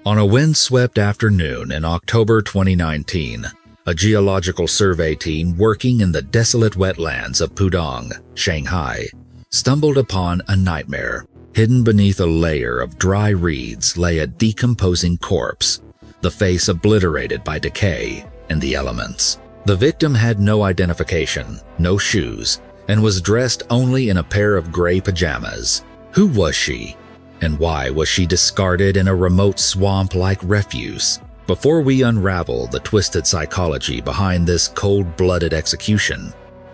On a windswept afternoon in October 2019, a geological survey team working in the desolate wetlands of Pudong, Shanghai, stumbled upon a nightmare. Hidden beneath a layer of dry reeds lay a decomposing corpse, the face obliterated by decay and the elements. The victim had no identification, no shoes, and was dressed only in a pair of gray pajamas. Who was she? And why was she discarded in a remote swamp like refuse? Before we unravel the twisted psychology behind this cold-blooded execution,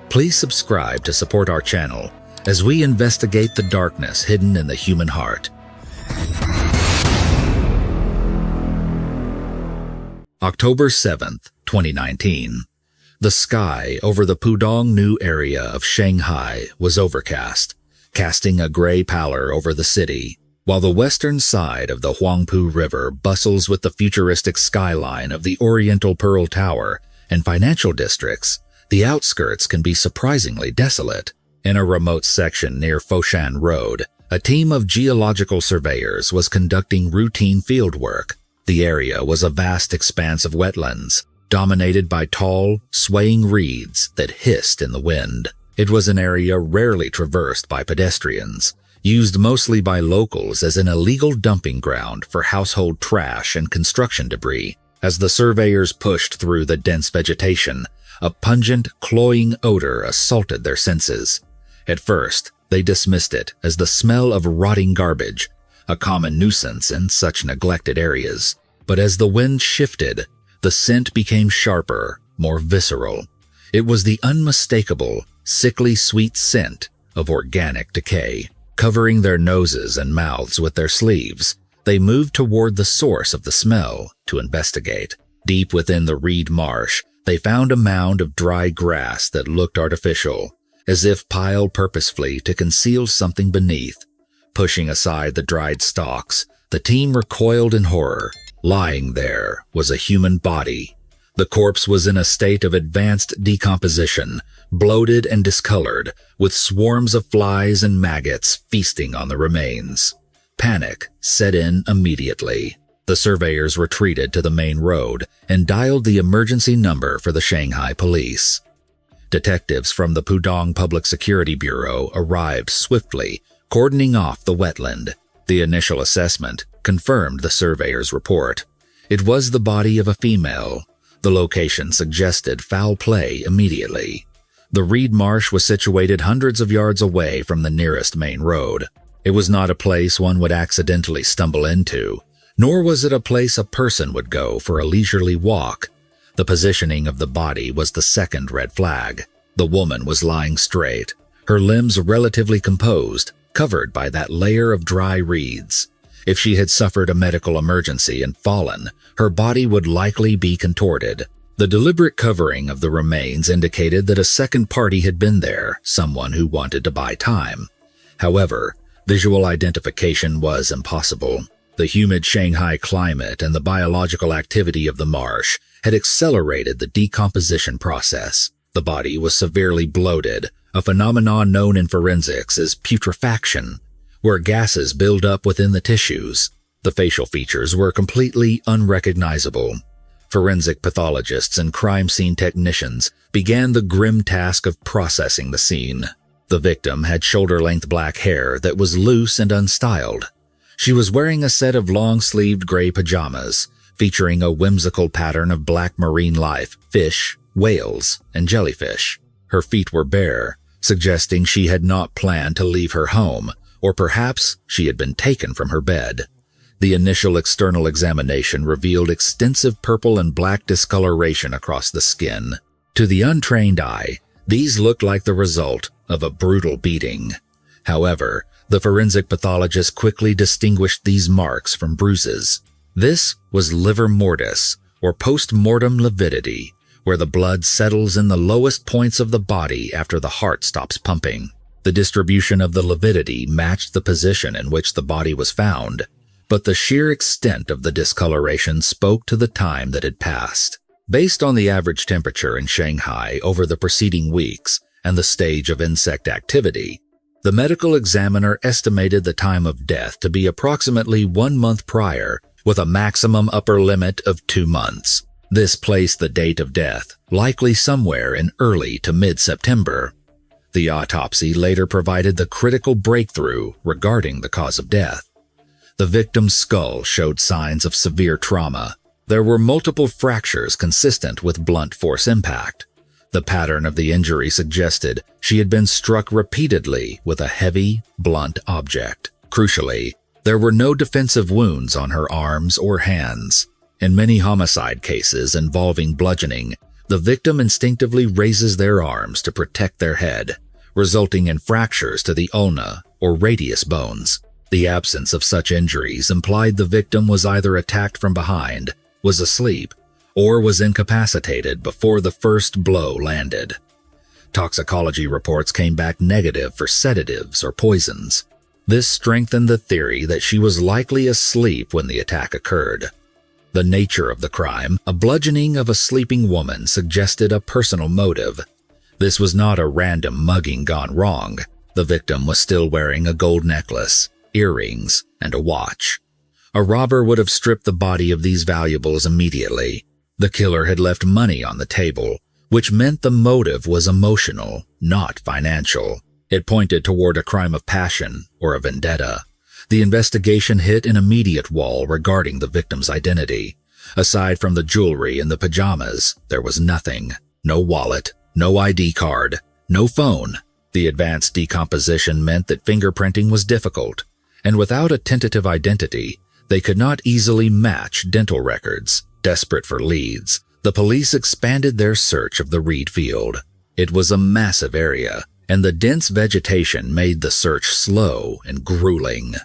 please subscribe to support our channel as we investigate the darkness hidden in the human heart. October 7th, 2019. The sky over the Pudong New area of Shanghai was overcast, casting a gray pallor over the city. While the western side of the Huangpu River bustles with the futuristic skyline of the Oriental Pearl Tower and financial districts, the outskirts can be surprisingly desolate. In a remote section near Foshan Road, a team of geological surveyors was conducting routine fieldwork. The area was a vast expanse of wetlands, dominated by tall, swaying reeds that hissed in the wind. It was an area rarely traversed by pedestrians, used mostly by locals as an illegal dumping ground for household trash and construction debris. As the surveyors pushed through the dense vegetation, a pungent, cloying odor assaulted their senses. At first, they dismissed it as the smell of rotting garbage, a common nuisance in such neglected areas. But as the wind shifted, the scent became sharper, more visceral. It was the unmistakable, sickly sweet scent of organic decay. Covering their noses and mouths with their sleeves, they moved toward the source of the smell to investigate. Deep within the reed marsh, they found a mound of dry grass that looked artificial, as if piled purposefully to conceal something beneath. Pushing aside the dried stalks, the team recoiled in horror. Lying there was a human body. The corpse was in a state of advanced decomposition, bloated and discolored, with swarms of flies and maggots feasting on the remains. Panic set in immediately. The surveyors retreated to the main road and dialed the emergency number for the Shanghai police. Detectives from the Pudong Public Security Bureau arrived swiftly, cordoning off the wetland. The initial assessment confirmed the surveyor's report. It was the body of a female. The location suggested foul play immediately. The reed marsh was situated hundreds of yards away from the nearest main road. It was not a place one would accidentally stumble into, nor was it a place a person would go for a leisurely walk. The positioning of the body was the second red flag. The woman was lying straight, her limbs relatively composed, covered by that layer of dry reeds. If she had suffered a medical emergency and fallen, her body would likely be contorted. The deliberate covering of the remains indicated that a second party had been there, someone who wanted to buy time. However, visual identification was impossible. The humid Shanghai climate and the biological activity of the marsh had accelerated the decomposition process. The body was severely bloated, a phenomenon known in forensics as putrefaction, where gases build up within the tissues. The facial features were completely unrecognizable. Forensic pathologists and crime scene technicians began the grim task of processing the scene. The victim had shoulder-length black hair that was loose and unstyled. She was wearing a set of long-sleeved gray pajamas, featuring a whimsical pattern of black marine life, fish, whales, and jellyfish. Her feet were bare, suggesting she had not planned to leave her home, or perhaps she had been taken from her bed. The initial external examination revealed extensive purple and black discoloration across the skin. To the untrained eye, these looked like the result of a brutal beating. However, the forensic pathologist quickly distinguished these marks from bruises. This was livor mortis, or post-mortem lividity, where the blood settles in the lowest points of the body after the heart stops pumping. The distribution of the lividity matched the position in which the body was found, but the sheer extent of the discoloration spoke to the time that had passed. Based on the average temperature in Shanghai over the preceding weeks and the stage of insect activity, the medical examiner estimated the time of death to be approximately 1 month prior with a maximum upper limit of 2 months. This placed the date of death likely somewhere in early to mid-September. The autopsy later provided the critical breakthrough regarding the cause of death. The victim's skull showed signs of severe trauma. There were multiple fractures consistent with blunt force impact. The pattern of the injury suggested she had been struck repeatedly with a heavy, blunt object. Crucially, there were no defensive wounds on her arms or hands. In many homicide cases involving bludgeoning, the victim instinctively raises their arms to protect their head, resulting in fractures to the ulna or radius bones. The absence of such injuries implied the victim was either attacked from behind, was asleep, or was incapacitated before the first blow landed. Toxicology reports came back negative for sedatives or poisons. This strengthened the theory that she was likely asleep when the attack occurred. The nature of the crime, a bludgeoning of a sleeping woman, suggested a personal motive. This was not a random mugging gone wrong. The victim was still wearing a gold necklace, earrings, and a watch. A robber would have stripped the body of these valuables immediately. The killer had left money on the table, which meant the motive was emotional, not financial. It pointed toward a crime of passion or a vendetta. The investigation hit an immediate wall regarding the victim's identity. Aside from the jewelry and the pajamas, there was nothing. No wallet, no ID card, no phone. The advanced decomposition meant that fingerprinting was difficult, and without a tentative identity, they could not easily match dental records. Desperate for leads, the police expanded their search of the reed field. It was a massive area, and the dense vegetation made the search slow and grueling.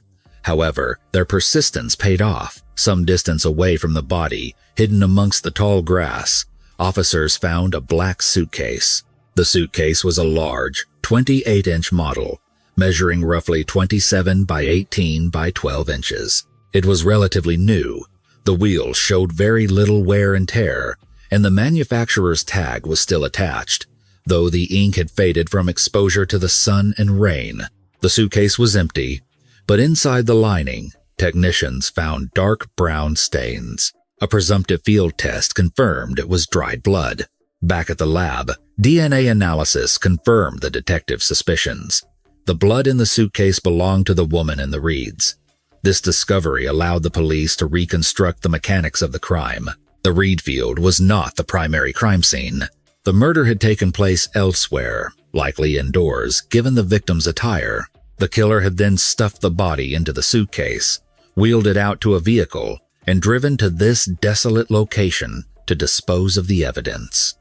However, their persistence paid off. Some distance away from the body, hidden amongst the tall grass, officers found a black suitcase. The suitcase was a large, 28-inch model, measuring roughly 27 by 18 by 12 inches. It was relatively new. The wheels showed very little wear and tear, and the manufacturer's tag was still attached, though the ink had faded from exposure to the sun and rain. The suitcase was empty, but inside the lining, technicians found dark brown stains. A presumptive field test confirmed it was dried blood. Back at the lab, DNA analysis confirmed the detective's suspicions. The blood in the suitcase belonged to the woman in the reeds. This discovery allowed the police to reconstruct the mechanics of the crime. The reed field was not the primary crime scene. The murder had taken place elsewhere, likely indoors, given the victim's attire. The killer had then stuffed the body into the suitcase, wheeled it out to a vehicle, and driven to this desolate location to dispose of the evidence.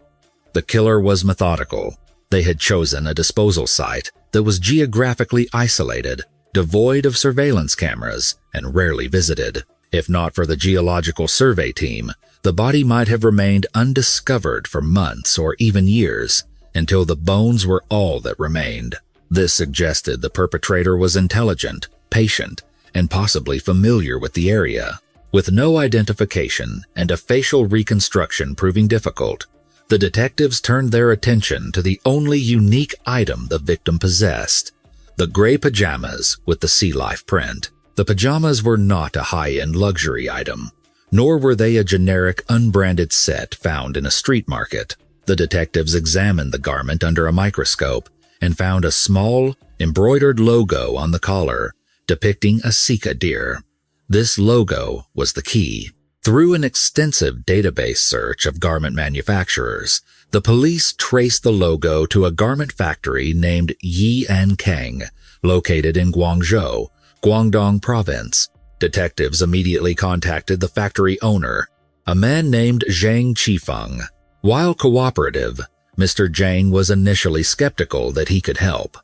The killer was methodical. They had chosen a disposal site that was geographically isolated, devoid of surveillance cameras, and rarely visited. If not for the geological survey team, the body might have remained undiscovered for months or even years, until the bones were all that remained. This suggested the perpetrator was intelligent, patient, and possibly familiar with the area. With no identification and a facial reconstruction proving difficult, the detectives turned their attention to the only unique item the victim possessed: the gray pajamas with the sea life print. The pajamas were not a high-end luxury item, nor were they a generic unbranded set found in a street market. The detectives examined the garment under a microscope and found a small, embroidered logo on the collar, depicting a sika deer. This logo was the key. Through an extensive database search of garment manufacturers, the police traced the logo to a garment factory named Yi and Kang, located in Guangzhou, Guangdong Province. Detectives immediately contacted the factory owner, a man named Zhang Qifeng. While cooperative, Mr. Zhang was initially skeptical that he could help.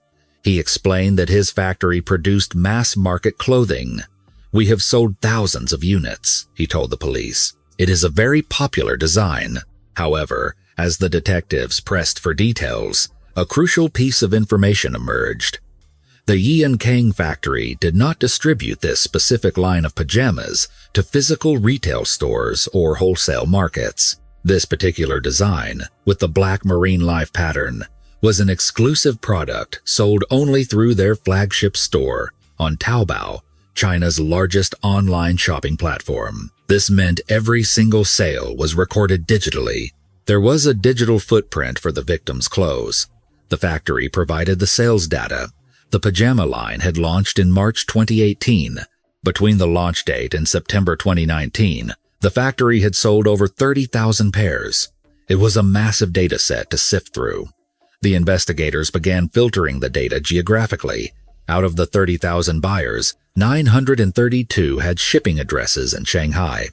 He explained that his factory produced mass-market clothing. "We have sold thousands of units," he told the police. "It is a very popular design." However, as the detectives pressed for details, a crucial piece of information emerged. The Yi and Kang factory did not distribute this specific line of pajamas to physical retail stores or wholesale markets. This particular design, with the black marine life pattern, was an exclusive product sold only through their flagship store on Taobao China's largest online shopping platform. This meant every single sale was recorded digitally. There was a digital footprint for the victim's clothes. The factory provided the sales data. The pajama line had launched in March 2018. Between the launch date and September 2019, the factory had sold over 30,000 pairs. It was a massive data set to sift through. The investigators began filtering the data geographically. Out of the 30,000 buyers, 932 had shipping addresses in Shanghai.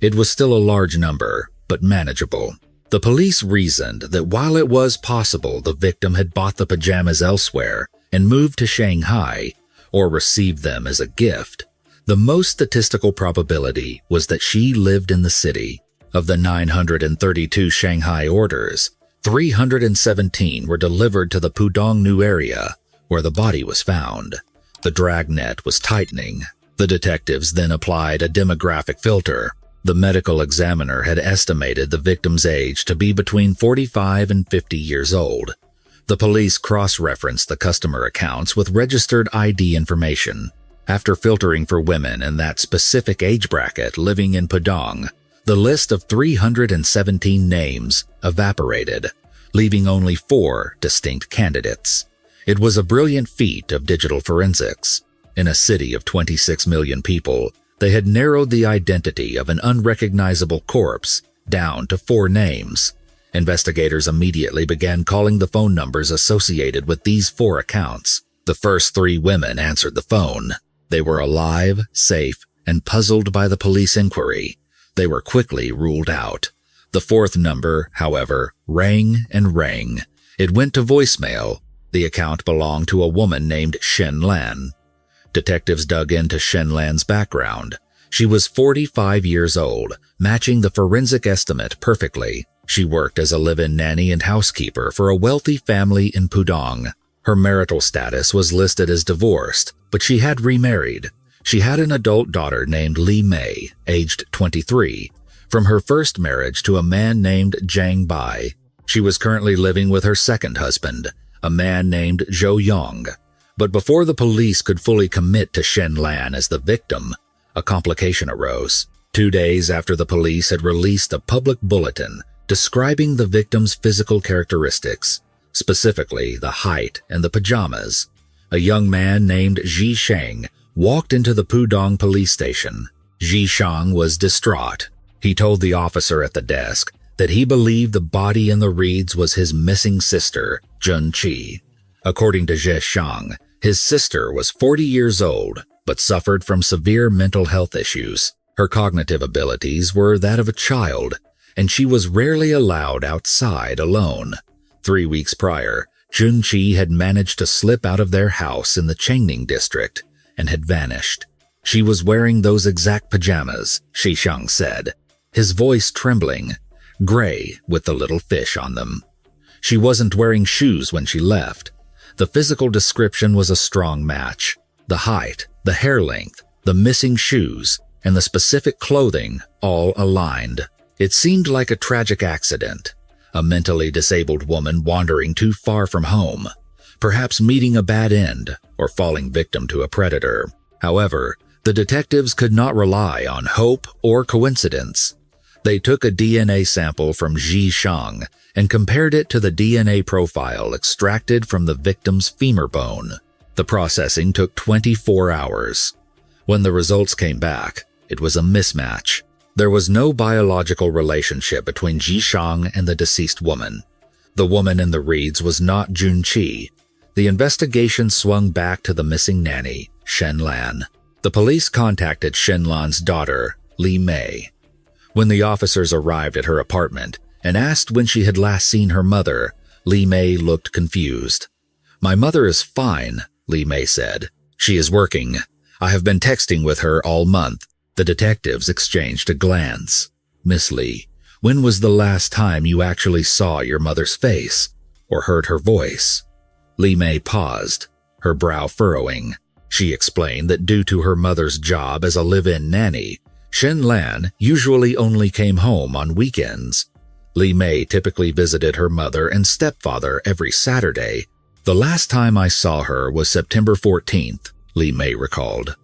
It was still a large number, but manageable. The police reasoned that while it was possible the victim had bought the pajamas elsewhere and moved to Shanghai, or received them as a gift, the most statistical probability was that she lived in the city. Of the 932 Shanghai orders, 317 were delivered to the Pudong New area, where the body was found. The dragnet was tightening. The detectives then applied a demographic filter. The medical examiner had estimated the victim's age to be between 45 and 50 years old. The police cross-referenced the customer accounts with registered ID information. After filtering for women in that specific age bracket living in Pudong, the list of 317 names evaporated, leaving only 4 distinct candidates. It was a brilliant feat of digital forensics. In a city of 26 million people, they had narrowed the identity of an unrecognizable corpse down to 4 names. Investigators immediately began calling the phone numbers associated with these 4 accounts. The first 3 women answered the phone. They were alive, safe, and puzzled by the police inquiry. They were quickly ruled out. The 4th number, however, rang and rang. It went to voicemail. The account belonged to a woman named Shen Lan. Detectives dug into Shen Lan's background. She was 45 years old, matching the forensic estimate perfectly. She worked as a live-in nanny and housekeeper for a wealthy family in Pudong. Her marital status was listed as divorced, but she had remarried. She had an adult daughter named Li Mei, aged 23, from her first marriage to a man named Zhang Bai. She was currently living with her second husband, a man named Zhou Yong. But before the police could fully commit to Shen Lan as the victim, a complication arose. 2 days after the police had released a public bulletin describing the victim's physical characteristics, specifically the height and the pajamas, a young man named Ji Sheng walked into the Pudong police station. Ji Sheng was distraught. He told the officer at the desk that he believed the body in the reeds was his missing sister, Jun Qi. According to Ji Sheng, his sister was 40 years old, but suffered from severe mental health issues. Her cognitive abilities were that of a child, and she was rarely allowed outside alone. 3 weeks prior, Jun Qi had managed to slip out of their house in the Chengning district and had vanished. She was wearing those exact pajamas, Shi Sheng said, his voice trembling, gray with the little fish on them. She wasn't wearing shoes when she left. The physical description was a strong match. The height, the hair length, the missing shoes, and the specific clothing all aligned. It seemed like a tragic accident. A mentally disabled woman wandering too far from home, perhaps meeting a bad end or falling victim to a predator. However, the detectives could not rely on hope or coincidence. They took a DNA sample from Ji Sheng and compared it to the DNA profile extracted from the victim's femur bone. The processing took 24 hours. When the results came back, it was a mismatch. There was no biological relationship between Ji Sheng and the deceased woman. The woman in the reeds was not Jun Qi. The investigation swung back to the missing nanny, Shen Lan. The police contacted Shen Lan's daughter, Li Mei. When the officers arrived at her apartment and asked when she had last seen her mother, Li Mei looked confused. "My mother is fine," Li Mei said. "She is working. I have been texting with her all month." The detectives exchanged a glance. "Miss Li, when was the last time you actually saw your mother's face or heard her voice?" Li Mei paused, her brow furrowing. She explained that due to her mother's job as a live-in nanny, Shen Lan usually only came home on weekends. Li Mei typically visited her mother and stepfather every Saturday. "The last time I saw her was September 14th, Li Mei recalled.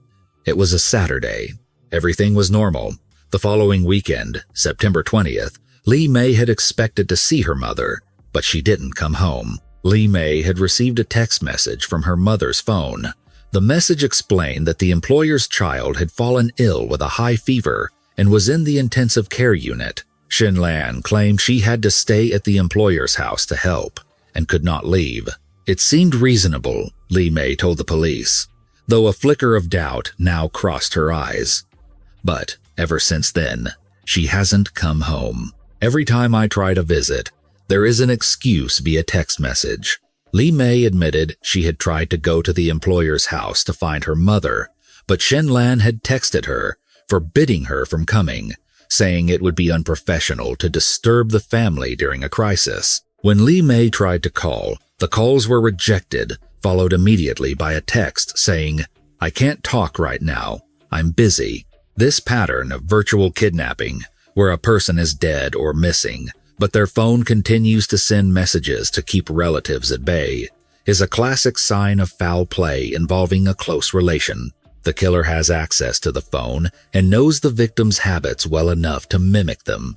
It was a Saturday. Everything was normal. The following weekend, September 20th, Li Mei had expected to see her mother, but she didn't come home. Li Mei had received a text message from her mother's phone. The message explained that the employer's child had fallen ill with a high fever and was in the intensive care unit. Shen Lan claimed she had to stay at the employer's house to help and could not leave. It seemed reasonable, Li Mei told the police, though a flicker of doubt now crossed her eyes. But ever since then, she hasn't come home. Every time I try to visit, there is an excuse via text message. Li Mei admitted she had tried to go to the employer's house to find her mother, but Shen Lan had texted her, forbidding her from coming, saying it would be unprofessional to disturb the family during a crisis. When Li Mei tried to call, the calls were rejected, followed immediately by a text saying, "I can't talk right now. I'm busy." This pattern of virtual kidnapping, where a person is dead or missing, but their phone continues to send messages to keep relatives at bay, is a classic sign of foul play involving a close relation. The killer has access to the phone and knows the victim's habits well enough to mimic them.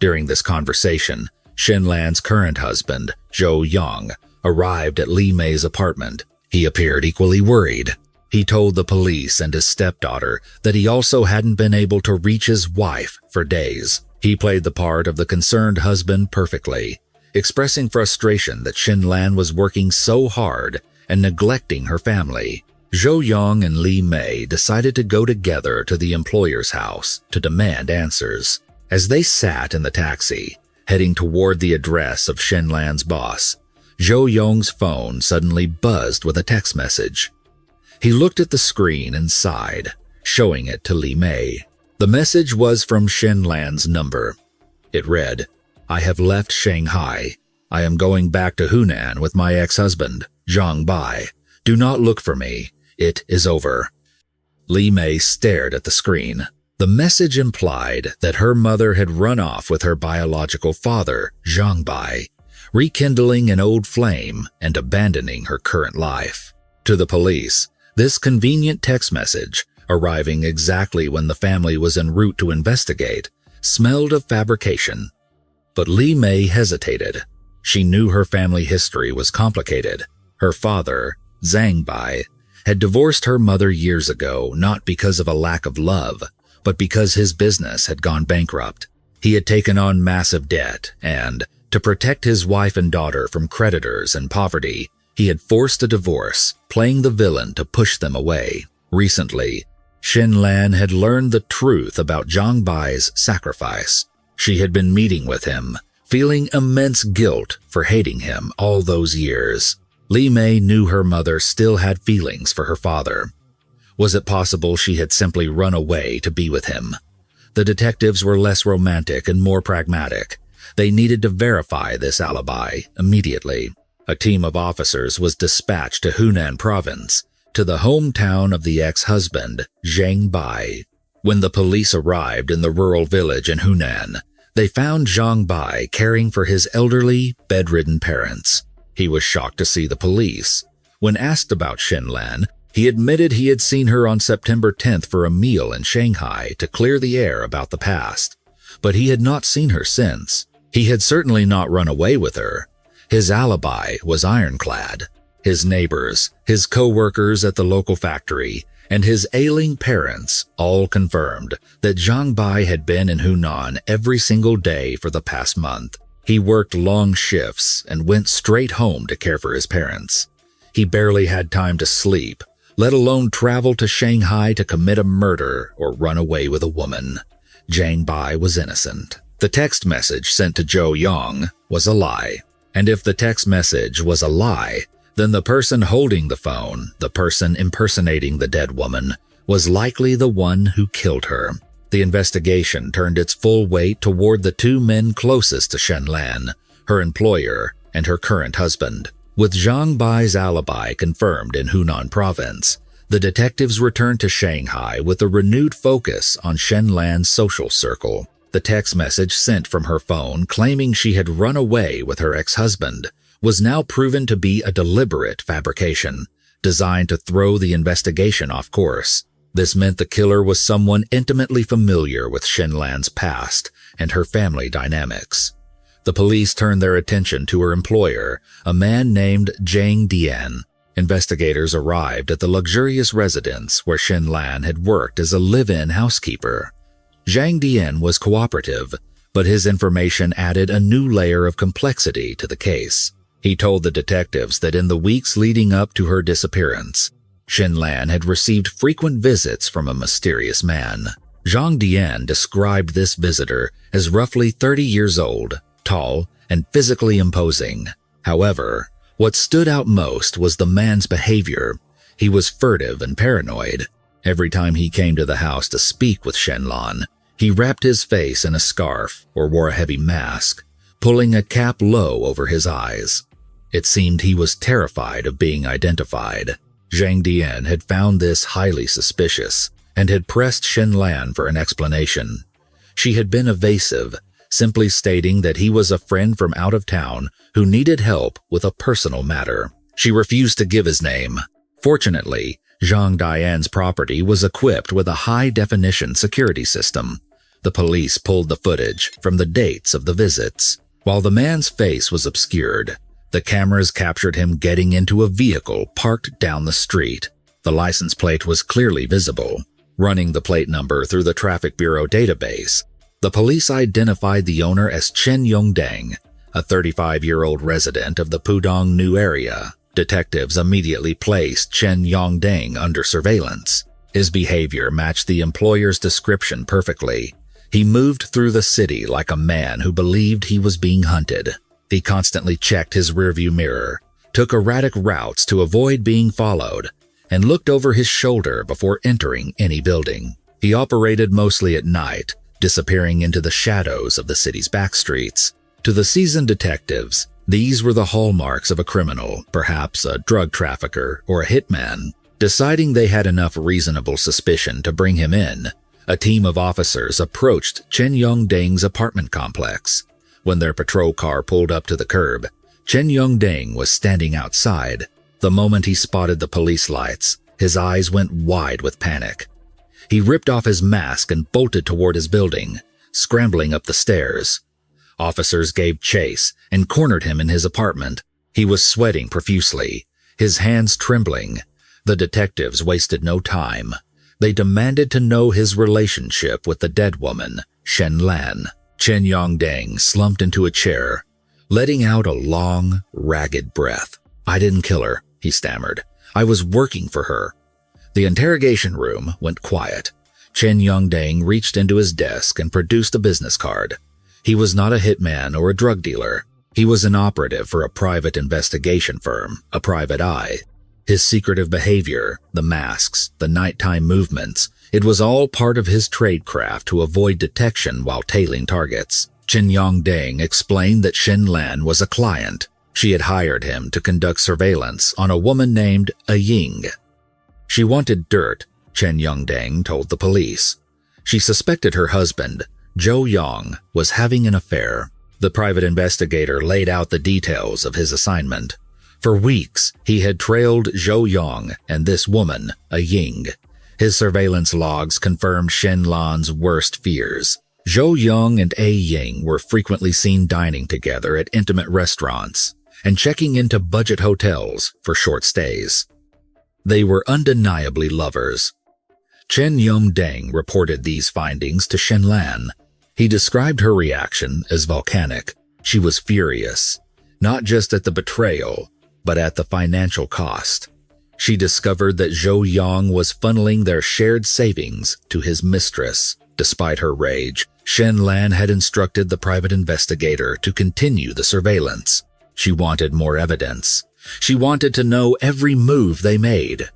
During this conversation, Shen Lan's current husband, Zhou Yang, arrived at Li Mei's apartment. He appeared equally worried. He told the police and his stepdaughter that he also hadn't been able to reach his wife for days. He played the part of the concerned husband perfectly, expressing frustration that Shen Lan was working so hard and neglecting her family. Zhou Yang and Li Mei decided to go together to the employer's house to demand answers. As they sat in the taxi, heading toward the address of Shen Lan's boss, Zhou Yang's phone suddenly buzzed with a text message. He looked at the screen and sighed, showing it to Li Mei. The message was from Shen Lan's number. It read, "I have left Shanghai. I am going back to Hunan with my ex-husband, Zhang Bai. Do not look for me. It is over." Li Mei stared at the screen. The message implied that her mother had run off with her biological father, Zhang Bai, rekindling an old flame and abandoning her current life. To the police, this convenient text message, arriving exactly when the family was en route to investigate, smelled of fabrication. But Li Mei hesitated. She knew her family history was complicated. Her father, Zhang Bai, had divorced her mother years ago, not because of a lack of love, but because his business had gone bankrupt. He had taken on massive debt and, to protect his wife and daughter from creditors and poverty, he had forced a divorce, playing the villain to push them away. Recently, Shen Lan had learned the truth about Zhang Bai's sacrifice. She had been meeting with him, feeling immense guilt for hating him all those years. Li Mei knew her mother still had feelings for her father. Was it possible she had simply run away to be with him? The detectives were less romantic and more pragmatic. They needed to verify this alibi immediately. A team of officers was dispatched to Hunan province, to the hometown of the ex-husband, Zhang Bai. When the police arrived in the rural village in Hunan, they found Zhang Bai caring for his elderly, bedridden parents. He was shocked to see the police. When asked about Shen Lan, he admitted he had seen her on September 10th for a meal in Shanghai to clear the air about the past, but he had not seen her since. He had certainly not run away with her. His alibi was ironclad. His neighbors, his co-workers at the local factory, and his ailing parents all confirmed that Zhang Bai had been in Hunan every single day for the past month. He worked long shifts and went straight home to care for his parents. He barely had time to sleep, let alone travel to Shanghai to commit a murder or run away with a woman. Zhang Bai was innocent. The text message sent to Zhou Yang was a lie. And if the text message was a lie, then the person holding the phone, the person impersonating the dead woman, was likely the one who killed her. The investigation turned its full weight toward the two men closest to Shen Lan, her employer and her current husband. With Zhang Bai's alibi confirmed in Hunan province, the detectives returned to Shanghai with a renewed focus on Shen Lan's social circle. The text message sent from her phone claiming she had run away with her ex-husband was now proven to be a deliberate fabrication, designed to throw the investigation off course. This meant the killer was someone intimately familiar with Shenlan's past and her family dynamics. The police turned their attention to her employer, a man named Zhang Dian. Investigators arrived at the luxurious residence where Shenlan had worked as a live-in housekeeper. Zhang Dian was cooperative, but his information added a new layer of complexity to the case. He told the detectives that in the weeks leading up to her disappearance, Shenlan had received frequent visits from a mysterious man. Zhang Dian described this visitor as roughly 30 years old, tall, and physically imposing. However, what stood out most was the man's behavior. He was furtive and paranoid. Every time he came to the house to speak with Shenlan, he wrapped his face in a scarf or wore a heavy mask, pulling a cap low over his eyes. It seemed he was terrified of being identified. Zhang Dian had found this highly suspicious and had pressed Shenlan for an explanation. She had been evasive, simply stating that he was a friend from out of town who needed help with a personal matter. She refused to give his name. Fortunately, Zhang Dian's property was equipped with a high-definition security system. The police pulled the footage from the dates of the visits. While the man's face was obscured, the cameras captured him getting into a vehicle parked down the street. The license plate was clearly visible. Running the plate number through the Traffic Bureau database, the police identified the owner as Chen Yongdang, a 35-year-old resident of the Pudong New area. Detectives immediately placed Chen Yongdang under surveillance. His behavior matched the employer's description perfectly. He moved through the city like a man who believed he was being hunted. He constantly checked his rearview mirror, took erratic routes to avoid being followed, and looked over his shoulder before entering any building. He operated mostly at night, disappearing into the shadows of the city's backstreets. To the seasoned detectives, these were the hallmarks of a criminal, perhaps a drug trafficker or a hitman. Deciding they had enough reasonable suspicion to bring him in, a team of officers approached Chen Yongdang's apartment complex. When their patrol car pulled up to the curb, Chen Yongdang was standing outside. The moment he spotted the police lights, his eyes went wide with panic. He ripped off his mask and bolted toward his building, scrambling up the stairs. Officers gave chase and cornered him in his apartment. He was sweating profusely, his hands trembling. The detectives wasted no time. They demanded to know his relationship with the dead woman, Shenlan. Chen Yongdang slumped into a chair, letting out a long, ragged breath. "I didn't kill her," he stammered. "I was working for her." The interrogation room went quiet. Chen Yongdang reached into his desk and produced a business card. He was not a hitman or a drug dealer. He was an operative for a private investigation firm, a private eye. His secretive behavior, the masks, the nighttime movements, it was all part of his tradecraft to avoid detection while tailing targets. Chen Yongdang explained that Shenlan was a client. She had hired him to conduct surveillance on a woman named Ying. She wanted dirt, Chen Yongdang told the police. She suspected her husband, Zhou Yong, was having an affair. The private investigator laid out the details of his assignment. For weeks, he had trailed Zhou Yong and this woman, Ying. His surveillance logs confirmed Shenlan's worst fears. Zhou Yong and Ying were frequently seen dining together at intimate restaurants and checking into budget hotels for short stays. They were undeniably lovers. Chen Yongdang reported these findings to Shenlan. He described her reaction as volcanic. She was furious, not just at the betrayal, but at the financial cost. She discovered that Zhou Yong was funneling their shared savings to his mistress. Despite her rage, Shenlan had instructed the private investigator to continue the surveillance. She wanted more evidence. She wanted to know every move they made.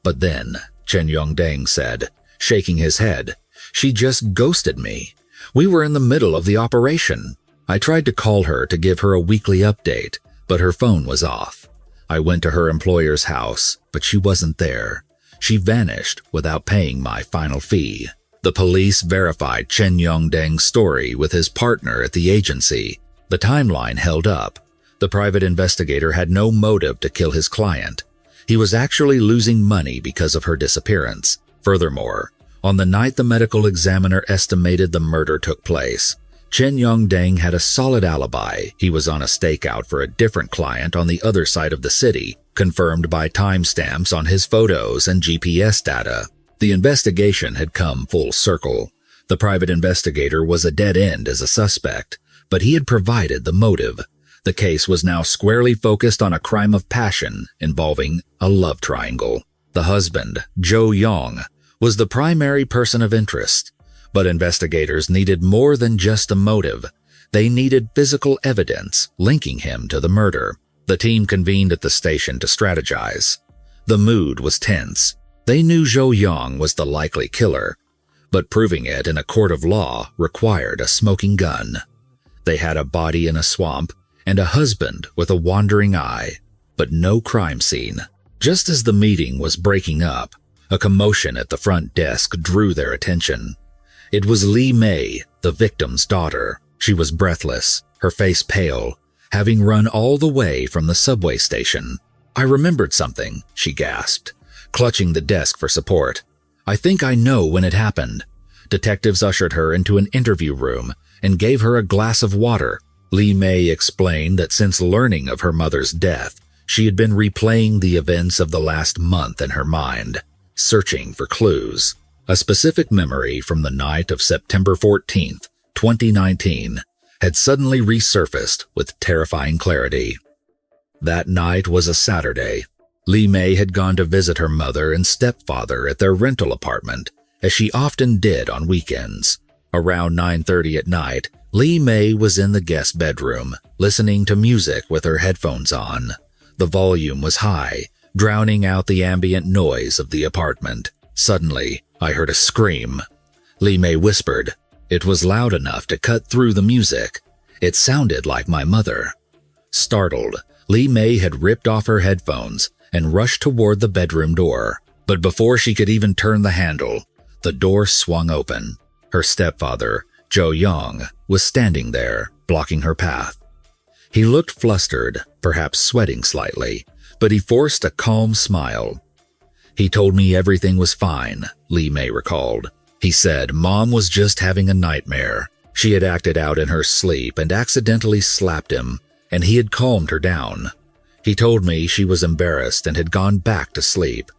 But then, Chen Yongdang said, shaking his head, "She just ghosted me. We were in the middle of the operation. I tried to call her to give her a weekly update, but her phone was off. I went to her employer's house, but she wasn't there. She vanished without paying my final fee." The police verified Chen Yongdang's story with his partner at the agency. The timeline held up. The private investigator had no motive to kill his client. He was actually losing money because of her disappearance. Furthermore, on the night the medical examiner estimated the murder took place, Chen Yongdeng had a solid alibi. He was on a stakeout for a different client on the other side of the city, confirmed by timestamps on his photos and GPS data. The investigation had come full circle. The private investigator was a dead end as a suspect, but he had provided the motive. The case was now squarely focused on a crime of passion involving a love triangle. The husband, Zhou Yong, was the primary person of interest, but investigators needed more than just a motive. They needed physical evidence linking him to the murder. The team convened at the station to strategize. The mood was tense. They knew Zhou Yong was the likely killer, but proving it in a court of law required a smoking gun. They had a body in a swamp and a husband with a wandering eye, but no crime scene. Just as the meeting was breaking up, a commotion at the front desk drew their attention. It was Li Mei, the victim's daughter. She was breathless, her face pale, having run all the way from the subway station. "I remembered something," she gasped, clutching the desk for support. "I think I know when it happened." Detectives ushered her into an interview room and gave her a glass of water. Li Mei explained that since learning of her mother's death, she had been replaying the events of the last month in her mind, searching for clues. A specific memory from the night of September 14th, 2019, had suddenly resurfaced with terrifying clarity. That night was a Saturday. Li Mei had gone to visit her mother and stepfather at their rental apartment, as she often did on weekends. Around 9:30 at night, Li Mei was in the guest bedroom, listening to music with her headphones on. The volume was high, drowning out the ambient noise of the apartment. Suddenly, I heard a scream. Li Mei whispered. It was loud enough to cut through the music. It sounded like my mother. Startled, Li Mei had ripped off her headphones and rushed toward the bedroom door. But before she could even turn the handle, the door swung open. Her stepfather, Zhou Yong, was standing there, blocking her path. He looked flustered, perhaps sweating slightly, but he forced a calm smile. "He told me everything was fine," Li Mei recalled. "He said Mom was just having a nightmare. She had acted out in her sleep and accidentally slapped him, and he had calmed her down. He told me she was embarrassed and had gone back to sleep."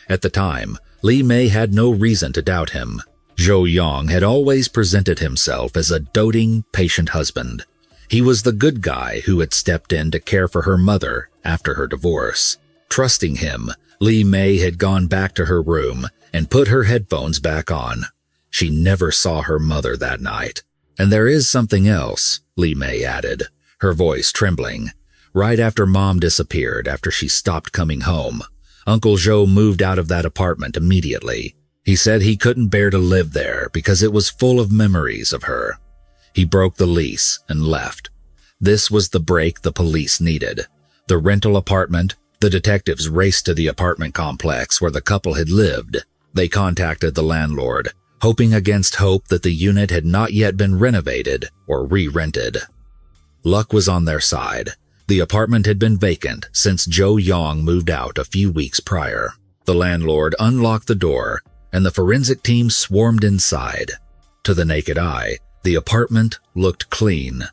At the time, Li Mei had no reason to doubt him. Zhou Yong had always presented himself as a doting, patient husband. He was the good guy who had stepped in to care for her mother after her divorce. Trusting him, Li Mei had gone back to her room and put her headphones back on. She never saw her mother that night. "And there is something else," Li Mei added, her voice trembling. "Right after Mom disappeared, after she stopped coming home, Uncle Zhou moved out of that apartment immediately. He said he couldn't bear to live there because it was full of memories of her. He broke the lease and left. This was the break the police needed. The rental apartment. The detectives raced to the apartment complex where the couple had lived. They contacted the landlord, hoping against hope that the unit had not yet been renovated or re-rented. Luck was on their side. The apartment had been vacant since Zhou Yong moved out a few weeks prior. The landlord unlocked the door, and the forensic team swarmed inside. To the naked eye, the apartment looked clean.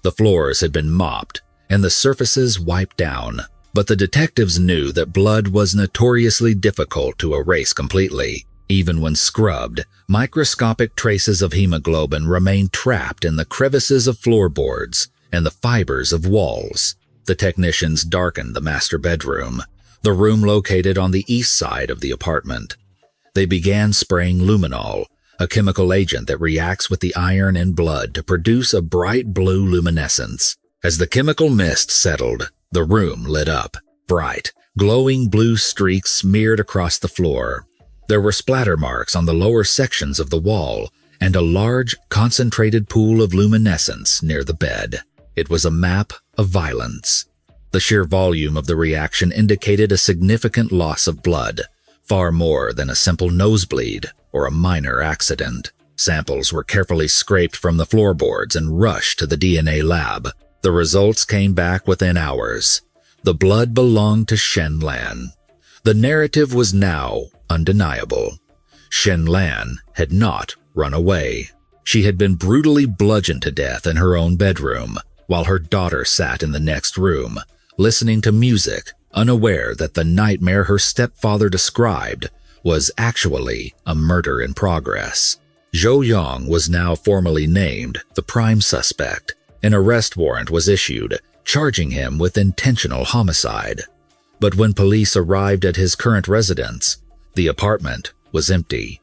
The floors had been mopped, and the surfaces wiped down. But the detectives knew that blood was notoriously difficult to erase completely. Even when scrubbed, microscopic traces of hemoglobin remained trapped in the crevices of floorboards and the fibers of walls. The technicians darkened the master bedroom, the room located on the east side of the apartment. They began spraying luminol, a chemical agent that reacts with the iron in blood to produce a bright blue luminescence. As the chemical mist settled, the room lit up. Bright, glowing blue streaks smeared across the floor. There were splatter marks on the lower sections of the wall and a large, concentrated pool of luminescence near the bed. It was a map of violence. The sheer volume of the reaction indicated a significant loss of blood, far more than a simple nosebleed or a minor accident. Samples were carefully scraped from the floorboards and rushed to the DNA lab. The results came back within hours. The blood belonged to Shen Lan. The narrative was now undeniable. Shen Lan had not run away. She had been brutally bludgeoned to death in her own bedroom, while her daughter sat in the next room, listening to music, unaware that the nightmare her stepfather described was actually a murder in progress. Zhou Yong was now formally named the prime suspect. An arrest warrant was issued, charging him with intentional homicide. But when police arrived at his current residence, the apartment was empty.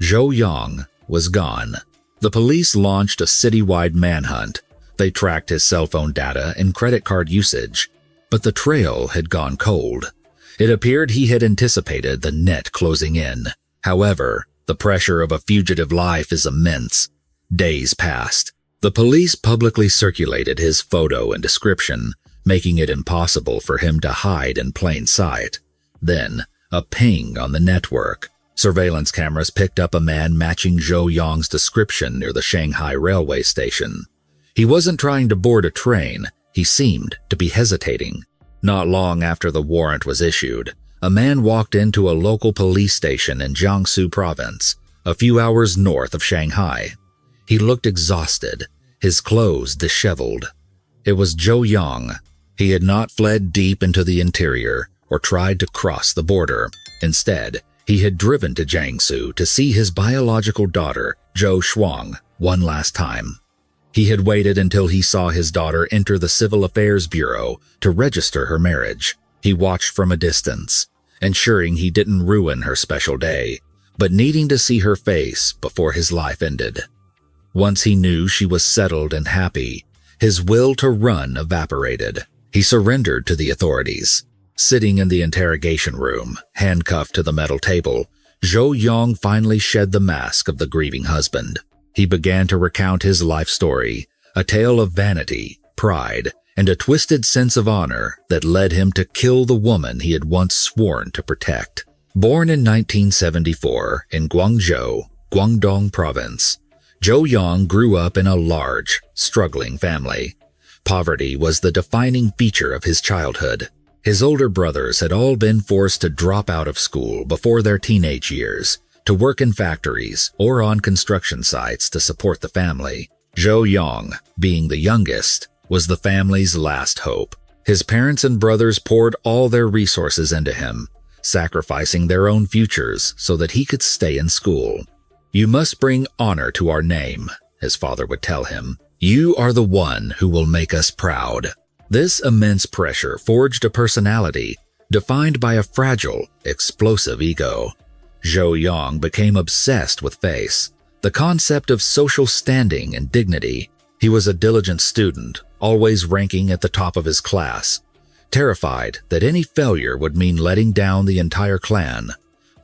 Zhou Yong was gone. The police launched a citywide manhunt. They tracked his cell phone data and credit card usage, but the trail had gone cold. It appeared he had anticipated the net closing in. However, the pressure of a fugitive life is immense. Days passed. The police publicly circulated his photo and description, making it impossible for him to hide in plain sight. Then, a ping on the network. Surveillance cameras picked up a man matching Zhou Yong's description near the Shanghai railway station. He wasn't trying to board a train. He seemed to be hesitating. Not long after the warrant was issued, a man walked into a local police station in Jiangsu province, a few hours north of Shanghai. He looked exhausted, his clothes disheveled. It was Zhou Yong. He had not fled deep into the interior or tried to cross the border. Instead, he had driven to Jiangsu to see his biological daughter, Zhou Shuang, one last time. He had waited until he saw his daughter enter the Civil Affairs Bureau to register her marriage. He watched from a distance, ensuring he didn't ruin her special day, but needing to see her face before his life ended. Once he knew she was settled and happy, his will to run evaporated. He surrendered to the authorities. Sitting in the interrogation room, handcuffed to the metal table, Zhou Yong finally shed the mask of the grieving husband. He began to recount his life story, a tale of vanity, pride, and a twisted sense of honor that led him to kill the woman he had once sworn to protect. Born in 1974 in Guangzhou, Guangdong Province, Zhou Yong grew up in a large, struggling family. Poverty was the defining feature of his childhood. His older brothers had all been forced to drop out of school before their teenage years, to work in factories or on construction sites to support the family. Zhou Yong, being the youngest, was the family's last hope. His parents and brothers poured all their resources into him, sacrificing their own futures so that he could stay in school. "You must bring honor to our name," his father would tell him. "You are the one who will make us proud." This immense pressure forged a personality defined by a fragile, explosive ego. Zhou Yong became obsessed with face, the concept of social standing and dignity. He was a diligent student, always ranking at the top of his class, terrified that any failure would mean letting down the entire clan.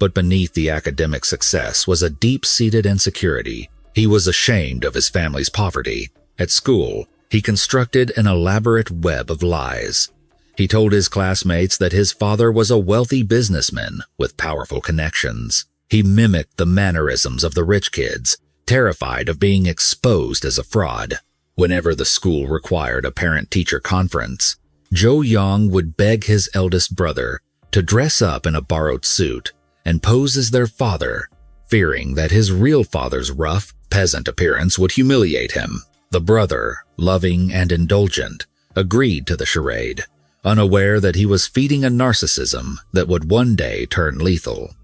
But beneath the academic success was a deep-seated insecurity. He was ashamed of his family's poverty. At school, he constructed an elaborate web of lies. He told his classmates that his father was a wealthy businessman with powerful connections. He mimicked the mannerisms of the rich kids, terrified of being exposed as a fraud. Whenever the school required a parent-teacher conference, Zhou Yong would beg his eldest brother to dress up in a borrowed suit and pose as their father, fearing that his real father's rough, peasant appearance would humiliate him. The brother, loving and indulgent, agreed to the charade, unaware that he was feeding a narcissism that would one day turn lethal.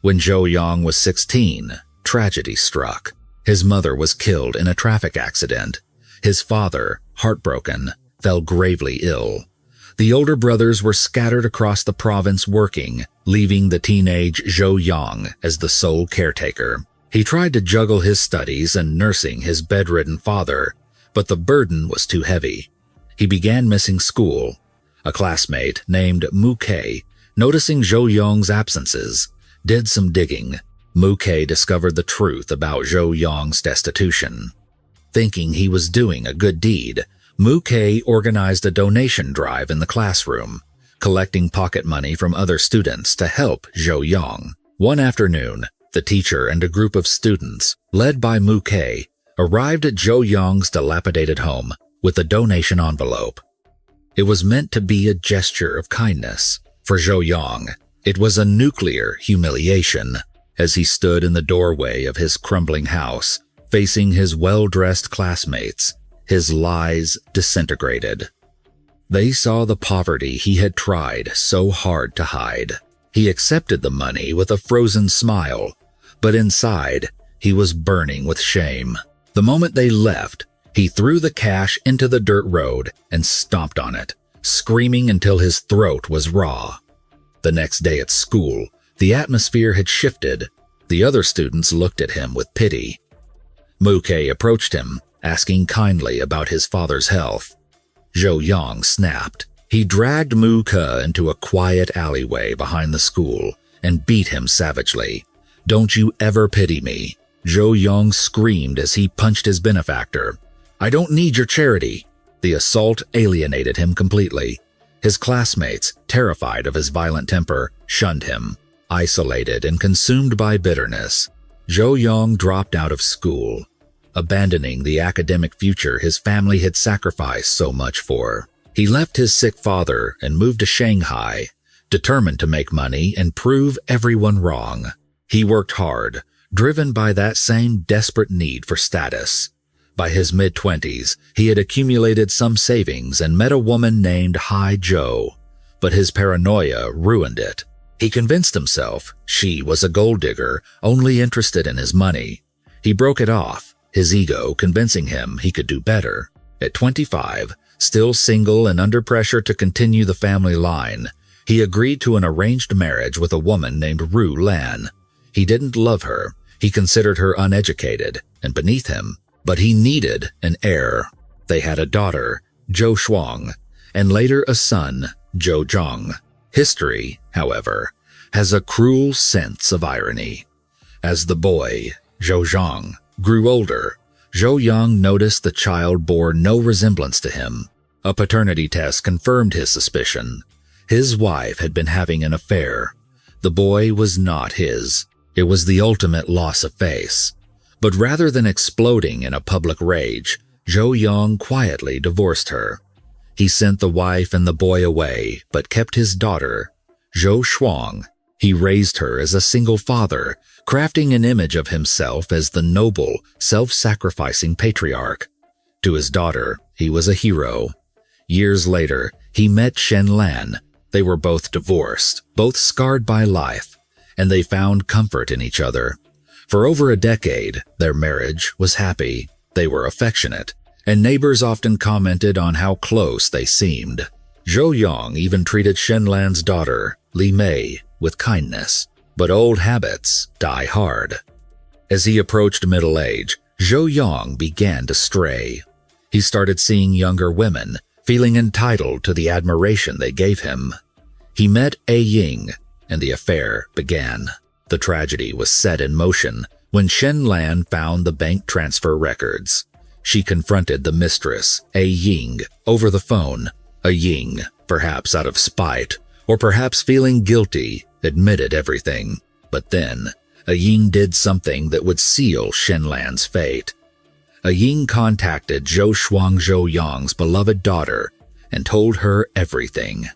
When Zhou Yong was 16, tragedy struck. His mother was killed in a traffic accident. His father, heartbroken, fell gravely ill. The older brothers were scattered across the province working, leaving the teenage Zhou Yong as the sole caretaker. He tried to juggle his studies and nursing his bedridden father, but the burden was too heavy. He began missing school. A classmate named Mu Kei, noticing Zhou Yong's absences, did some digging. Mu Kei discovered the truth about Zhou Yong's destitution. Thinking he was doing a good deed, Mu Kei organized a donation drive in the classroom, collecting pocket money from other students to help Zhou Yong. One afternoon, the teacher and a group of students, led by Mu Kei, arrived at Zhou Yong's dilapidated home with a donation envelope. It was meant to be a gesture of kindness. For Zhou Yong, it was a nuclear humiliation. as he stood in the doorway of his crumbling house, facing his well-dressed classmates. His lies disintegrated. They saw the poverty he had tried so hard to hide. He accepted the money with a frozen smile, but inside, he was burning with shame. The moment they left, he threw the cash into the dirt road and stomped on it, screaming until his throat was raw. The next day at school, the atmosphere had shifted. The other students looked at him with pity. Muke approached him, asking kindly about his father's health. Zhou Yang snapped. He dragged Muke into a quiet alleyway behind the school and beat him savagely. "Don't you ever pity me," Zhou Yang screamed as he punched his benefactor. "I don't need your charity." The assault alienated him completely. His classmates, terrified of his violent temper, shunned him. Isolated and consumed by bitterness, Zhou Yang dropped out of school, abandoning the academic future his family had sacrificed so much for. He left his sick father and moved to Shanghai, determined to make money and prove everyone wrong. He worked hard, driven by that same desperate need for status. By his mid-20s, he had accumulated some savings and met a woman named Hai Zhou, but his paranoia ruined it. He convinced himself she was a gold digger, only interested in his money. He broke it off, his ego convincing him he could do better. At 25, still single and under pressure to continue the family line, he agreed to an arranged marriage with a woman named Ru Lan. He didn't love her. He considered her uneducated and beneath him, but he needed an heir. They had a daughter, Zhou Shuang, and later a son, Zhou Zhang. History, however, has a cruel sense of irony. As the boy, Zhou Zhang, grew older, Zhou Yang noticed the child bore no resemblance to him. A paternity test confirmed his suspicion. His wife had been having an affair. The boy was not his. It was the ultimate loss of face. But rather than exploding in a public rage, Zhou Yang quietly divorced her. He sent the wife and the boy away, but kept his daughter, Zhou Shuang. He raised her as a single father, crafting an image of himself as the noble, self-sacrificing patriarch. To his daughter, he was a hero. Years later, he met Shen Lan. They were both divorced, both scarred by life, and they found comfort in each other. For over a decade, their marriage was happy. They were affectionate, and neighbors often commented on how close they seemed. Zhou Yang even treated Shen Lan's daughter, Li Mei, with kindness. But old habits die hard. As he approached middle age, Zhou Yang began to stray. He started seeing younger women, feeling entitled to the admiration they gave him. He met A Ying, and the affair began. The tragedy was set in motion when Shen Lan found the bank transfer records. She confronted the mistress, A Ying, over the phone. A Ying, perhaps out of spite, or perhaps feeling guilty, admitted everything. But then, A Ying did something that would seal Shen Lan's fate. A Ying contacted Zhou Shuang Zhou Yang's beloved daughter and told her everything.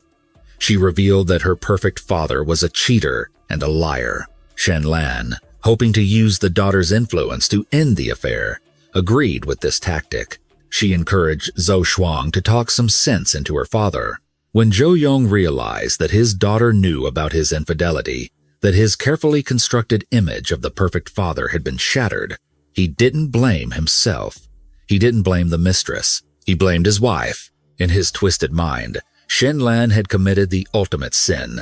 She revealed that her perfect father was a cheater and a liar. Shen Lan, hoping to use the daughter's influence to end the affair, agreed with this tactic. She encouraged Zhou Shuang to talk some sense into her father. When Zhou Yang realized that his daughter knew about his infidelity, that his carefully constructed image of the perfect father had been shattered, he didn't blame himself. He didn't blame the mistress. He blamed his wife. In his twisted mind, Shen Lan had committed the ultimate sin.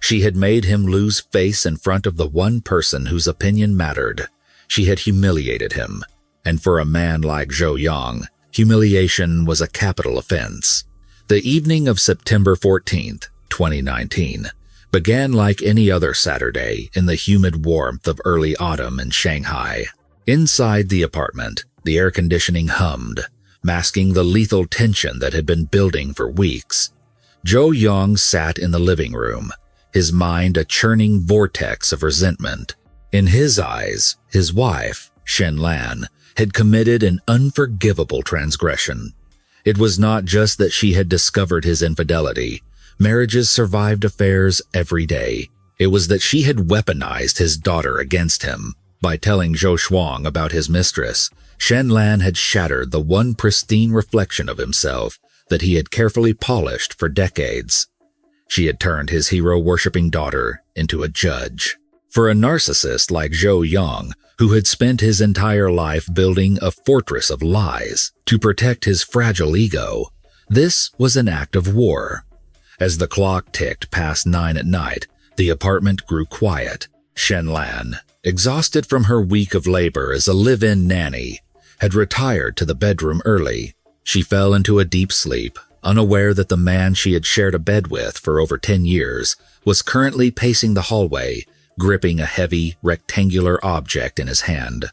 She had made him lose face in front of the one person whose opinion mattered. She had humiliated him. And for a man like Zhou Yang, humiliation was a capital offense. The evening of September 14th, 2019, began like any other Saturday in the humid warmth of early autumn in Shanghai. Inside the apartment, the air conditioning hummed, masking the lethal tension that had been building for weeks. Zhou Yang sat in the living room, his mind a churning vortex of resentment. In his eyes, his wife, Shen Lan, had committed an unforgivable transgression. It was not just that she had discovered his infidelity. Marriages survived affairs every day. It was that she had weaponized his daughter against him. By telling Zhou Shuang about his mistress, Shen Lan had shattered the one pristine reflection of himself that he had carefully polished for decades. She had turned his hero-worshipping daughter into a judge. For a narcissist like Zhou Yang, who had spent his entire life building a fortress of lies to protect his fragile ego, this was an act of war. As the clock ticked past 9 at night, the apartment grew quiet. Shen Lan, exhausted from her week of labor as a live-in nanny, had retired to the bedroom early. She fell into a deep sleep, unaware that the man she had shared a bed with for over 10 years was currently pacing the hallway, gripping a heavy, rectangular object in his hand.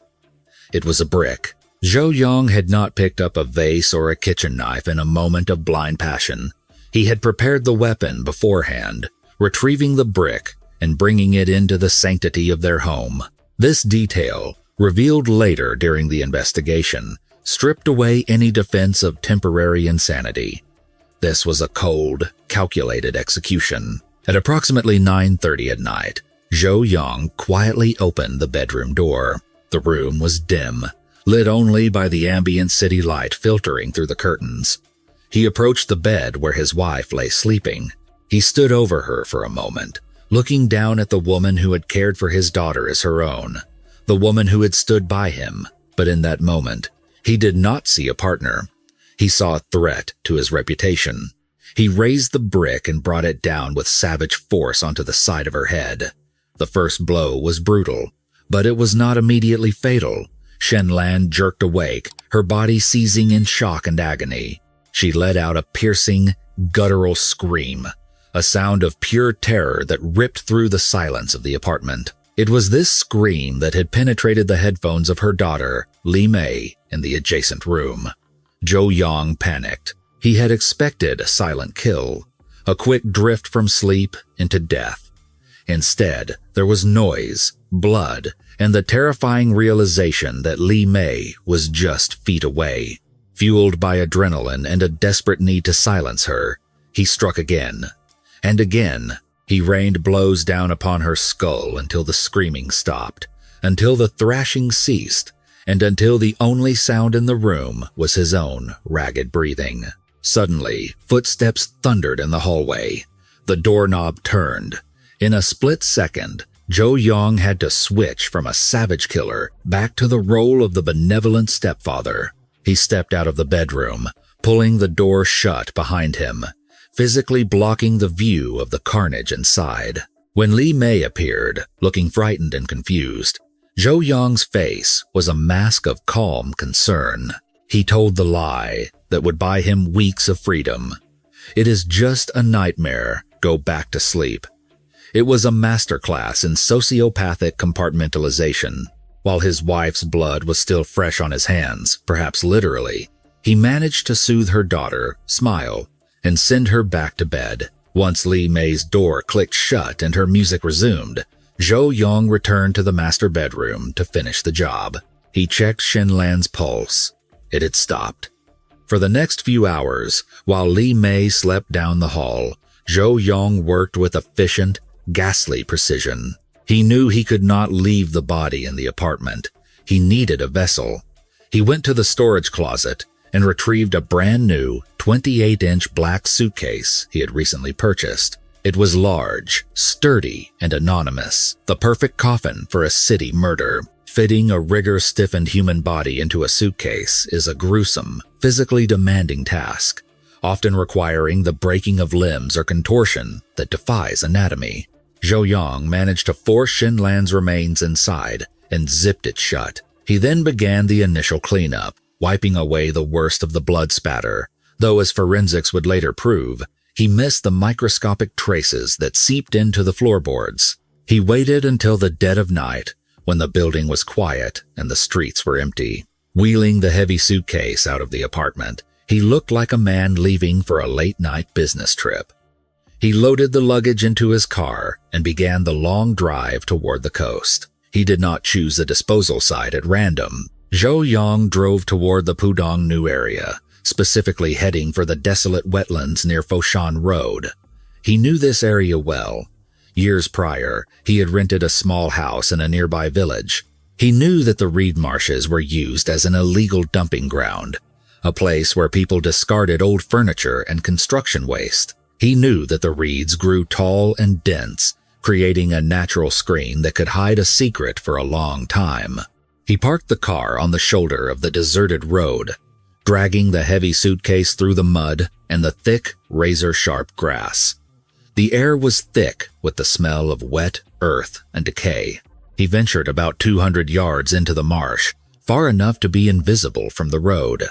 It was a brick. Zhou Yang had not picked up a vase or a kitchen knife in a moment of blind passion. He had prepared the weapon beforehand, retrieving the brick and bringing it into the sanctity of their home. This detail, revealed later during the investigation, stripped away any defense of temporary insanity. This was a cold, calculated execution. At approximately 9:30 at night, Zhou Yang quietly opened the bedroom door. The room was dim, lit only by the ambient city light filtering through the curtains. He approached the bed where his wife lay sleeping. He stood over her for a moment, looking down at the woman who had cared for his daughter as her own, the woman who had stood by him. But in that moment, he did not see a partner. He saw a threat to his reputation. He raised the brick and brought it down with savage force onto the side of her head. The first blow was brutal, but it was not immediately fatal. Shen Lan jerked awake, her body seizing in shock and agony. She let out a piercing, guttural scream, a sound of pure terror that ripped through the silence of the apartment. It was this scream that had penetrated the headphones of her daughter, Li Mei, in the adjacent room. Zhou Yang panicked. He had expected a silent kill, a quick drift from sleep into death. Instead, there was noise, blood, and the terrifying realization that Li Mei was just feet away. Fueled by adrenaline and a desperate need to silence her, he struck again. And again, he rained blows down upon her skull until the screaming stopped, until the thrashing ceased, and until the only sound in the room was his own ragged breathing. Suddenly, footsteps thundered in the hallway. The doorknob turned. In a split second, Zhou Yang had to switch from a savage killer back to the role of the benevolent stepfather. He stepped out of the bedroom, pulling the door shut behind him, physically blocking the view of the carnage inside. When Li Mei appeared, looking frightened and confused, Zhou Yang's face was a mask of calm concern. He told the lie that would buy him weeks of freedom. It is just a nightmare. Go back to sleep. It was a masterclass in sociopathic compartmentalization. While his wife's blood was still fresh on his hands, perhaps literally, he managed to soothe her daughter, smile, and send her back to bed. Once Li Mei's door clicked shut and her music resumed, Zhou Yang returned to the master bedroom to finish the job. He checked Shen Lan's pulse. It had stopped. For the next few hours, while Li Mei slept down the hall, Zhou Yang worked with efficient, ghastly precision. He knew he could not leave the body in the apartment. He needed a vessel. He went to the storage closet and retrieved a brand new 28-inch black suitcase he had recently purchased. It was large, sturdy, and anonymous, the perfect coffin for a city murder. Fitting a rigor-stiffened human body into a suitcase is a gruesome, physically demanding task, often requiring the breaking of limbs or contortion that defies anatomy. Zhou Yang managed to force Shen Lan's remains inside and zipped it shut. He then began the initial cleanup, wiping away the worst of the blood spatter, though as forensics would later prove, he missed the microscopic traces that seeped into the floorboards. He waited until the dead of night, when the building was quiet and the streets were empty. Wheeling the heavy suitcase out of the apartment, he looked like a man leaving for a late-night business trip. He loaded the luggage into his car and began the long drive toward the coast. He did not choose a disposal site at random. Zhou Yang drove toward the Pudong New area, specifically heading for the desolate wetlands near Foshan Road. He knew this area well. Years prior, he had rented a small house in a nearby village. He knew that the reed marshes were used as an illegal dumping ground, a place where people discarded old furniture and construction waste. He knew that the reeds grew tall and dense, creating a natural screen that could hide a secret for a long time. He parked the car on the shoulder of the deserted road, dragging the heavy suitcase through the mud and the thick, razor-sharp grass. The air was thick with the smell of wet earth and decay. He ventured about 200 yards into the marsh, far enough to be invisible from the road.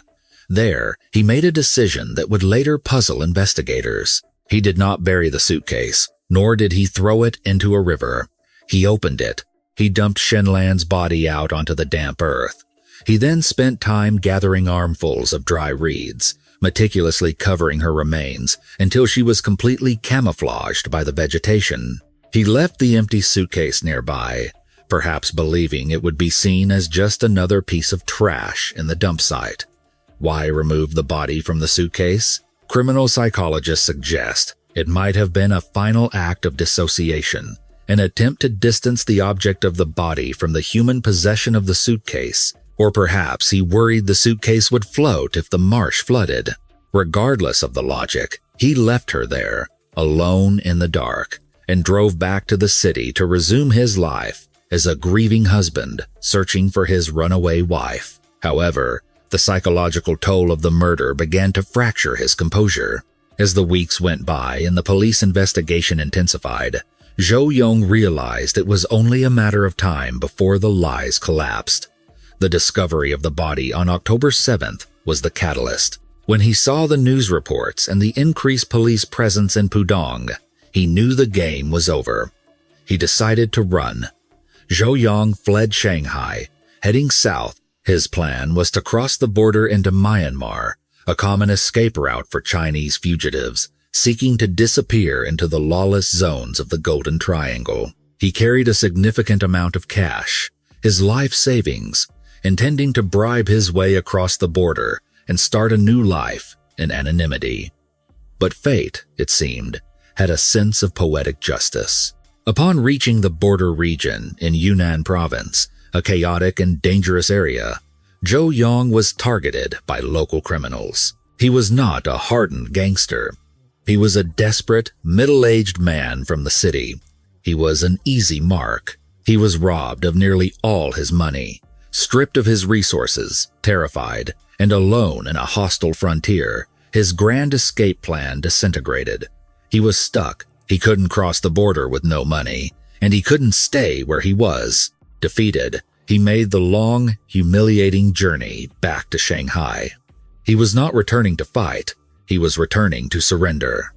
There, he made a decision that would later puzzle investigators. He did not bury the suitcase, nor did he throw it into a river. He opened it. He dumped Shenlan's body out onto the damp earth. He then spent time gathering armfuls of dry reeds, meticulously covering her remains until she was completely camouflaged by the vegetation. He left the empty suitcase nearby, perhaps believing it would be seen as just another piece of trash in the dump site. Why remove the body from the suitcase? Criminal psychologists suggest it might have been a final act of dissociation, an attempt to distance the object of the body from the human possession of the suitcase. Or perhaps he worried the suitcase would float if the marsh flooded. Regardless of the logic, he left her there, alone in the dark, and drove back to the city to resume his life as a grieving husband searching for his runaway wife. However, the psychological toll of the murder began to fracture his composure. As the weeks went by and the police investigation intensified, Zhou Yong realized it was only a matter of time before the lies collapsed. The discovery of the body on October 7th was the catalyst. When he saw the news reports and the increased police presence in Pudong, he knew the game was over. He decided to run. Zhou Yong fled Shanghai, heading south. His plan was to cross the border into Myanmar, a common escape route for Chinese fugitives seeking to disappear into the lawless zones of the Golden Triangle. He carried a significant amount of cash, his life savings, intending to bribe his way across the border and start a new life in anonymity. But fate, it seemed, had a sense of poetic justice. Upon reaching the border region in Yunnan province, a chaotic and dangerous area, Zhou Yong was targeted by local criminals. He was not a hardened gangster. He was a desperate, middle-aged man from the city. He was an easy mark. He was robbed of nearly all his money, stripped of his resources, terrified, and alone in a hostile frontier. His grand escape plan disintegrated. He was stuck. He couldn't cross the border with no money, and he couldn't stay where he was. Defeated, he made the long, humiliating journey back to Shanghai. He was not returning to fight. He was returning to surrender.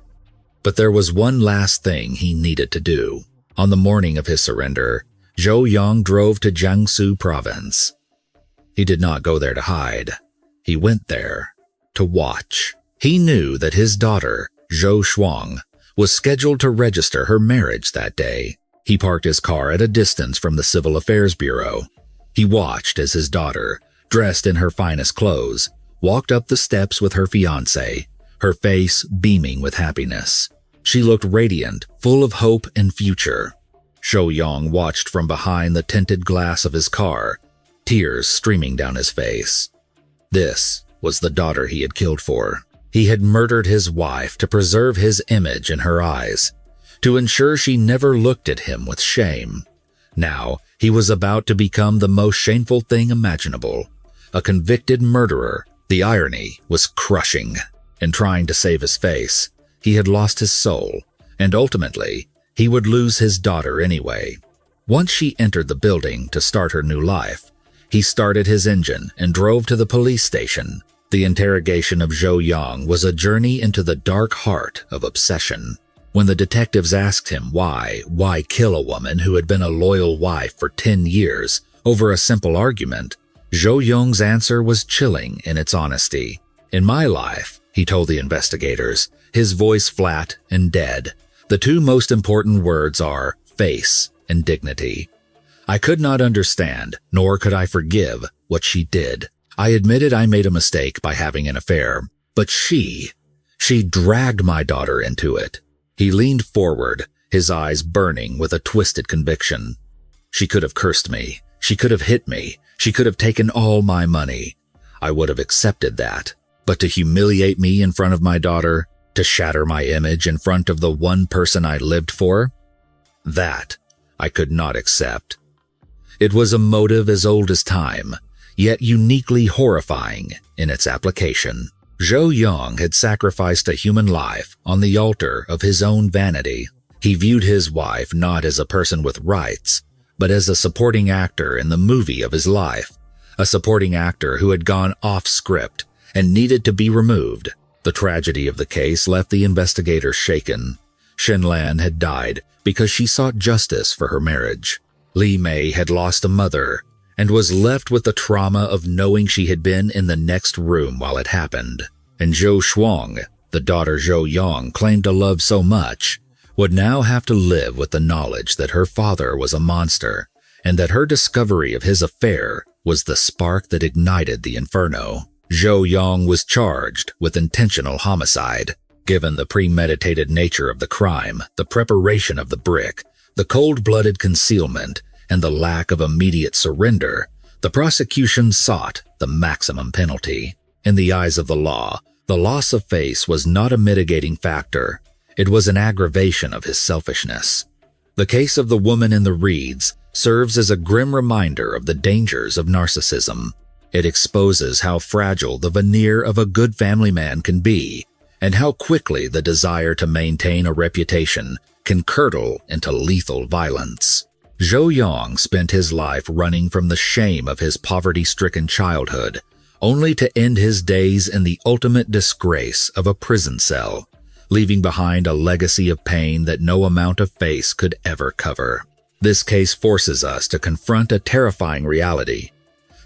But there was one last thing he needed to do. On the morning of his surrender, Zhou Yong drove to Jiangsu province. He did not go there to hide. He went there to watch. He knew that his daughter, Zhou Shuang, was scheduled to register her marriage that day. He parked his car at a distance from the Civil Affairs Bureau. He watched as his daughter, dressed in her finest clothes, walked up the steps with her fiancé, her face beaming with happiness. She looked radiant, full of hope and future. Zhou Yong watched from behind the tinted glass of his car, tears streaming down his face. This was the daughter he had killed for. He had murdered his wife to preserve his image in her eyes, to ensure she never looked at him with shame. Now, he was about to become the most shameful thing imaginable, a convicted murderer. The irony was crushing. In trying to save his face, he had lost his soul, and ultimately, he would lose his daughter anyway. Once she entered the building to start her new life, he started his engine and drove to the police station. The interrogation of Zhou Yong was a journey into the dark heart of obsession. When the detectives asked him why kill a woman who had been a loyal wife for 10 years over a simple argument, Zhou Yong's answer was chilling in its honesty. "In my life," he told the investigators, his voice flat and dead, "the two most important words are face and dignity. I could not understand, nor could I forgive, what she did. I admitted I made a mistake by having an affair, but she dragged my daughter into it." He leaned forward, his eyes burning with a twisted conviction. She could have cursed me. She could have hit me. She could have taken all my money. I would have accepted that. But to humiliate me in front of my daughter, to shatter my image in front of the one person I lived for, that I could not accept. It was a motive as old as time, yet uniquely horrifying in its application. Zhou Yong had sacrificed a human life on the altar of his own vanity. He viewed his wife not as a person with rights, but as a supporting actor in the movie of his life, a supporting actor who had gone off script and needed to be removed. The tragedy of the case left the investigator shaken. Shenlan had died because she sought justice for her marriage. Li Mei had lost a mother and was left with the trauma of knowing she had been in the next room while it happened. And Zhou Shuang, the daughter Zhou Yong claimed to love so much, would now have to live with the knowledge that her father was a monster and that her discovery of his affair was the spark that ignited the inferno. Zhou Yong was charged with intentional homicide. Given the premeditated nature of the crime, the preparation of the brick, the cold-blooded concealment, and the lack of immediate surrender, the prosecution sought the maximum penalty. In the eyes of the law, the loss of face was not a mitigating factor. It was an aggravation of his selfishness. The case of the woman in the reeds serves as a grim reminder of the dangers of narcissism. It exposes how fragile the veneer of a good family man can be, and how quickly the desire to maintain a reputation can curdle into lethal violence. Zhou Yong spent his life running from the shame of his poverty-stricken childhood, only to end his days in the ultimate disgrace of a prison cell, leaving behind a legacy of pain that no amount of face could ever cover. This case forces us to confront a terrifying reality.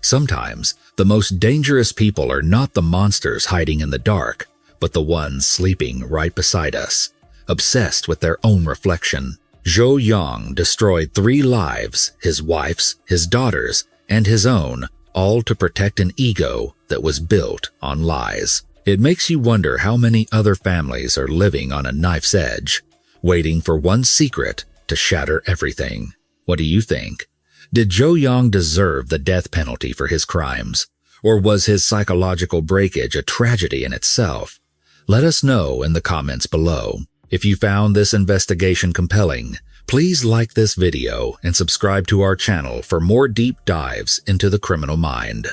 Sometimes, the most dangerous people are not the monsters hiding in the dark, but the ones sleeping right beside us, obsessed with their own reflection. Zhou Yong destroyed 3 lives, his wife's, his daughter's, and his own, all to protect an ego that was built on lies. It makes you wonder how many other families are living on a knife's edge, waiting for one secret to shatter everything. What do you think? Did Zhou Yong deserve the death penalty for his crimes? Or was his psychological breakage a tragedy in itself? Let us know in the comments below. If you found this investigation compelling, please like this video and subscribe to our channel for more deep dives into the criminal mind.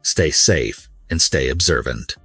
Stay safe and stay observant.